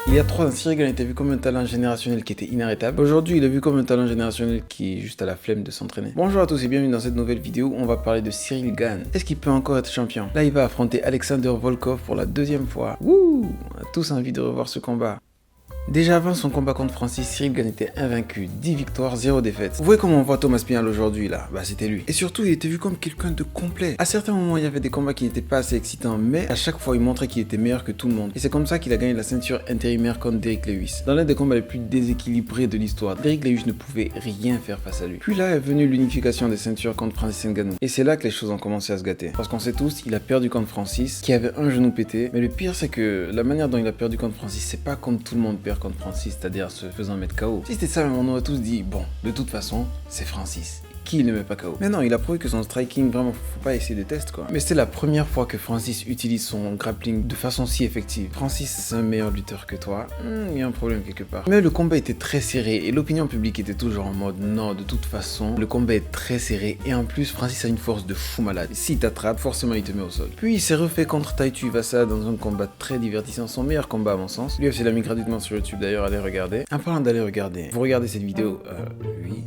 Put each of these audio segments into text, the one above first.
Il y a 3 ans, Cyril Gane était vu comme un talent générationnel qui était inarrêtable. Aujourd'hui, il est vu comme un talent générationnel qui est juste à la flemme de s'entraîner. Bonjour à tous et bienvenue dans cette nouvelle vidéo où on va parler de Cyril Gane. Est-ce qu'il peut encore être champion? Là, il va affronter Alexander Volkov pour la 2e fois. Wouh! On a tous envie de revoir ce combat. Déjà avant son combat contre Francis, Cyril Gane était invaincu, 10 victoires, 0 défaites. Vous voyez comment on voit Thomas Pinal aujourd'hui là? Bah c'était lui. Et surtout il était vu comme quelqu'un de complet. À certains moments il y avait des combats qui n'étaient pas assez excitants, mais à chaque fois il montrait qu'il était meilleur que tout le monde. Et c'est comme ça qu'il a gagné la ceinture intérimaire contre Derrick Lewis. Dans l'un des combats les plus déséquilibrés de l'histoire, Derrick Lewis ne pouvait rien faire face à lui. Puis là est venue l'unification des ceintures contre Francis Ngannou. Et c'est là que les choses ont commencé à se gâter. Parce qu'on sait tous, il a perdu contre Francis, qui avait un genou pété. Mais le pire c'est que la manière dont il a perdu contre Francis, c'est pas comme tout le monde perd contre Francis, c'est-à-dire se faisant mettre KO. Si c'était ça, on aurait tous dit, bon, de toute façon, c'est Francis. Qui ne met pas KO? Mais non, il a prouvé que son striking, vraiment, faut pas essayer des tests quoi. Mais c'est la première fois que Francis utilise son grappling de façon si effective. Francis, c'est un meilleur lutteur que toi. Il y a un problème quelque part. Mais le combat était très serré et l'opinion publique était toujours en mode non, de toute façon, le combat est très serré et en plus, Francis a une force de fou malade. S'il t'attrape, forcément il te met au sol. Puis il s'est refait contre Tai Tuivasa dans un combat très divertissant, son meilleur combat à mon sens. L'UFC l'a mis gratuitement sur YouTube d'ailleurs, allez regarder. En parlant d'aller regarder, vous regardez cette vidéo? Oui.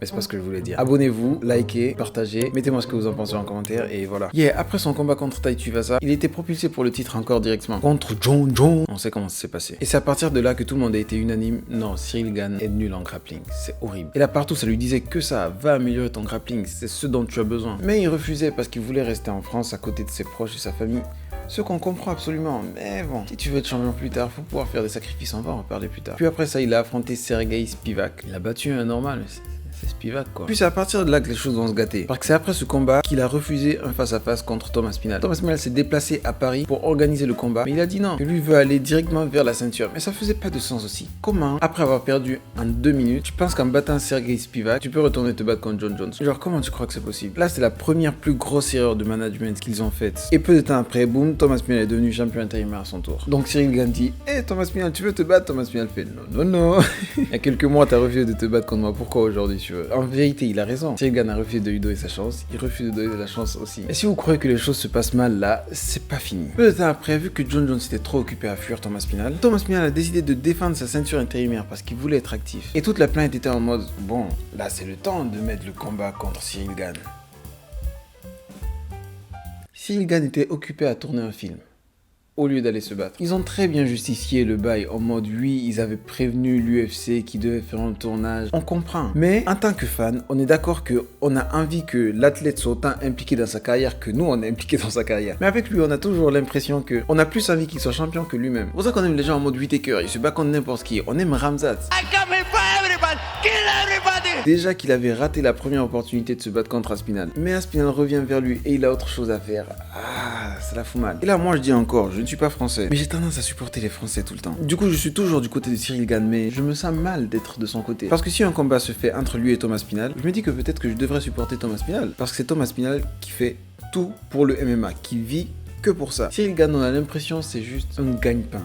Mais c'est pas ce que je voulais dire. Abonnez-vous, likez, partagez, mettez-moi ce que vous en pensez en commentaire et voilà. Après son combat contre Tai Tuivasa, il était propulsé pour le titre encore directement contre Jon Jones. On sait comment ça s'est passé. Et c'est à partir de là que tout le monde a été unanime. Non, Cyril Gane est nul en grappling. C'est horrible. Et là partout, ça lui disait que ça, va améliorer ton grappling, c'est ce dont tu as besoin. Mais il refusait parce qu'il voulait rester en France à côté de ses proches et sa famille. Ce qu'on comprend absolument, mais bon, si tu veux être champion plus tard, faut pouvoir faire des sacrifices, on va en parler plus tard. Puis après ça, il a affronté Sergei Spivak. Il a battu un normal, mais c'est Spivak quoi. Puis c'est à partir de là que les choses vont se gâter. Parce que c'est après ce combat qu'il a refusé un face-à-face contre Thomas Pinal. Thomas Pinal s'est déplacé à Paris pour organiser le combat, mais il a dit non, que lui veut aller directement vers la ceinture. Mais ça faisait pas de sens aussi. Comment, après avoir perdu en 2 minutes, tu penses qu'en battant Sergei Spivak, tu peux retourner te battre contre Jon Jones? Genre comment tu crois que c'est possible? Là c'est la première plus grosse erreur de management qu'ils ont faite. Et peu de temps après, boum, Thomas Pinal est devenu champion intérimaire à son tour. Donc Cyril Gane dit, hey, Thomas Pinal, tu veux te battre? Thomas Pinal fait non, non, non. Il y a quelques mois, t'as refusé de te battre contre moi. Pourquoi aujourd'hui tu veux? En vérité, il a raison. Cyril Gane a refusé de lui donner sa chance, il refuse de donner la chance aussi. Et si vous croyez que les choses se passent mal là, c'est pas fini. Peu de temps après, vu que Jon Jones était trop occupé à fuir Thomas Pinal a décidé de défendre sa ceinture intérimaire parce qu'il voulait être actif. Et toute la planète était en mode, bon, là c'est le temps de mettre le combat contre Cyril Gane. Cyril Gane était occupé à tourner un film au lieu d'aller se battre. Ils ont très bien justifié le bail en mode oui, ils avaient prévenu l'UFC qui devait faire un tournage. On comprend. Mais en tant que fan, on est d'accord que on a envie que l'athlète soit autant impliqué dans sa carrière que nous on est impliqué dans sa carrière. Mais avec lui, on a toujours l'impression que on a plus envie qu'il soit champion que lui-même. C'est pour ça qu'on aime les gens en mode Whittaker, il se bat contre n'importe qui. On aime Ramzat. Déjà qu'il avait raté la première opportunité de se battre contre Aspinall. Mais Aspinall revient vers lui et il a autre chose à faire. Ah, ça la fout mal. Et là, moi je dis encore, je ne suis pas français, mais j'ai tendance à supporter les Français tout le temps. Du coup, je suis toujours du côté de Cyril Gane, mais je me sens mal d'être de son côté. Parce que si un combat se fait entre lui et Thomas Pinal, je me dis que peut-être que je devrais supporter Thomas Pinal. Parce que c'est Thomas Pinal qui fait tout pour le MMA, qui vit que pour ça. Cyril Gane, on a l'impression c'est juste un gagne-pain.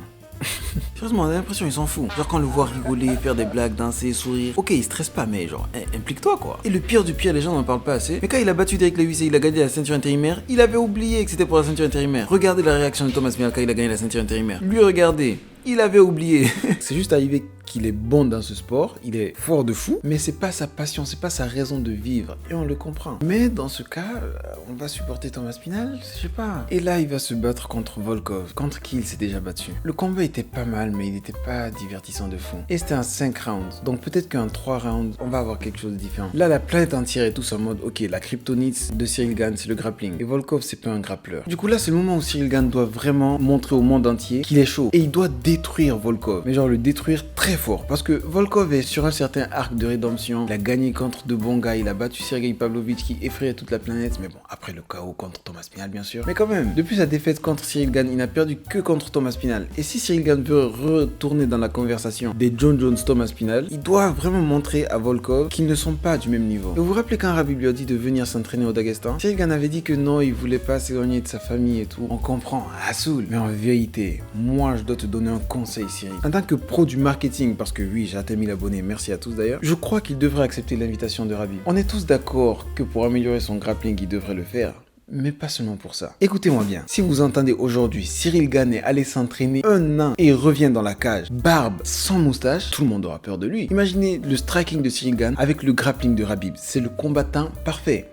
Sérieusement, on a l'impression il s'en fout. Genre quand on le voit rigoler, faire des blagues, danser, sourire. Ok, il stresse pas, mais genre, implique-toi quoi. Et le pire du pire, les gens n'en parlent pas assez. Mais quand il a battu Derrick Lewis et il a gagné la ceinture intérimaire, il avait oublié que c'était pour la ceinture intérimaire. Regardez la réaction de Thomas Pinal quand il a gagné la ceinture intérimaire. Lui, regardez. Il avait oublié. C'est juste arrivé qu'il est bon dans ce sport, il est fort de fou, mais c'est pas sa passion, c'est pas sa raison de vivre, et on le comprend. Mais dans ce cas, on va supporter Thomas Pinal, je sais pas. Et là, il va se battre contre Volkov, contre qui il s'est déjà battu. Le combat était pas mal, mais il était pas divertissant de fou. Et c'était en 5 rounds, donc peut-être qu'en 3 rounds, on va avoir quelque chose de différent. Là, la planète entière est tous en mode, ok, la kryptonite de Cyril Gane, c'est le grappling, et Volkov, c'est pas un grappleur. Du coup, là, c'est le moment où Cyril Gane doit vraiment montrer au monde entier qu'il est chaud, et il doit détruire Volkov, mais genre le détruire très fort, parce que Volkov est sur un certain arc de rédemption, il a gagné contre de bons gars, il a battu Sergei Pavlovich qui effrayait toute la planète, mais bon, après le KO contre Thomas Pinal bien sûr, mais quand même, depuis sa défaite contre Cyril Gane, il n'a perdu que contre Thomas Pinal, et si Cyril Gane veut retourner dans la conversation des Jon Jones Thomas Pinal, il doit vraiment montrer à Volkov qu'ils ne sont pas du même niveau. Et vous vous rappelez quand Khabib lui a dit de venir s'entraîner au Daghestan? Cyril Gane avait dit que non, il voulait pas s'éloigner de sa famille et tout, on comprend, Assoul, mais en vérité, moi je dois te donner un conseil Cyril, en tant que pro du marketing, parce que oui, j'ai atteint 1000 abonnés, merci à tous d'ailleurs, je crois qu'il devrait accepter l'invitation de Khabib. On est tous d'accord que pour améliorer son grappling, il devrait le faire. mais pas seulement pour ça. Écoutez-moi bien, si vous entendez aujourd'hui Cyril Gane est allé s'entraîner 1 an et revient dans la cage, barbe, sans moustache, tout le monde aura peur de lui. Imaginez le striking de Cyril Gane avec le grappling de Khabib, c'est le combattant parfait.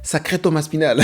Sacré Thomas Pinal.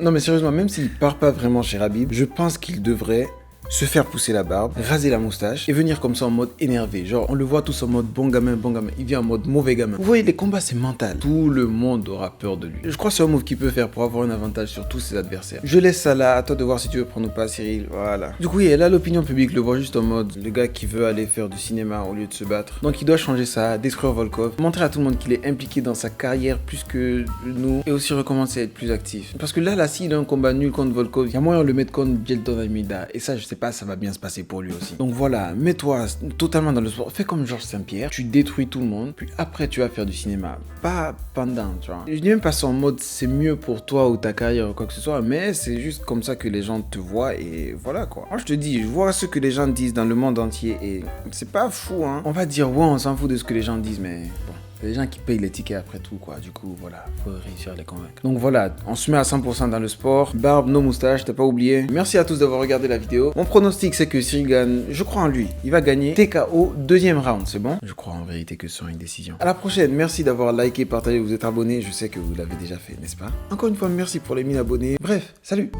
Non mais sérieusement, même s'il part pas vraiment chez Khabib, je pense qu'il devrait se faire pousser la barbe, raser la moustache et venir comme ça en mode énervé. Genre, on le voit tous en mode bon gamin, il vient en mode mauvais gamin. Vous voyez, les combats, c'est mental. Tout le monde aura peur de lui. Je crois que c'est un move qu'il peut faire pour avoir un avantage sur tous ses adversaires. Je laisse ça là, à toi de voir si tu veux prendre ou pas, Cyril. Voilà. Du coup, oui, là, l'opinion publique le voit juste en mode le gars qui veut aller faire du cinéma au lieu de se battre. Donc, il doit changer ça, détruire Volkov, montrer à tout le monde qu'il est impliqué dans sa carrière plus que nous et aussi recommencer à être plus actif. Parce que là, s'il a un combat nul contre Volkov, il y a moyen de le mettre contre Jailton Almeida. Et ça, je sais pas, ça va bien se passer pour lui aussi. Donc voilà, mets-toi totalement dans le sport. Fais comme Georges Saint-Pierre, tu détruis tout le monde, puis après tu vas faire du cinéma. Pas pendant, tu vois. Je dis même pas ça en mode c'est mieux pour toi ou ta carrière ou quoi que ce soit, mais c'est juste comme ça que les gens te voient et voilà quoi. Moi je te dis, je vois ce que les gens disent dans le monde entier et c'est pas fou hein. On va dire ouais, on s'en fout de ce que les gens disent, mais bon. C'est les gens qui payent les tickets après tout, quoi. Du coup, voilà, faut réussir à les convaincre. Donc voilà, on se met à 100% dans le sport. Barbe, no moustache, t'as pas oublié. Merci à tous d'avoir regardé la vidéo. Mon pronostic, c'est que Cyril Gane, je crois en lui. Il va gagner TKO, 2e round, c'est bon? Je crois en vérité que ce sera une décision. À la prochaine, merci d'avoir liké, partagé, vous êtes abonné. Je sais que vous l'avez déjà fait, n'est-ce pas? Encore une fois, merci pour les 1000 abonnés. Bref, salut!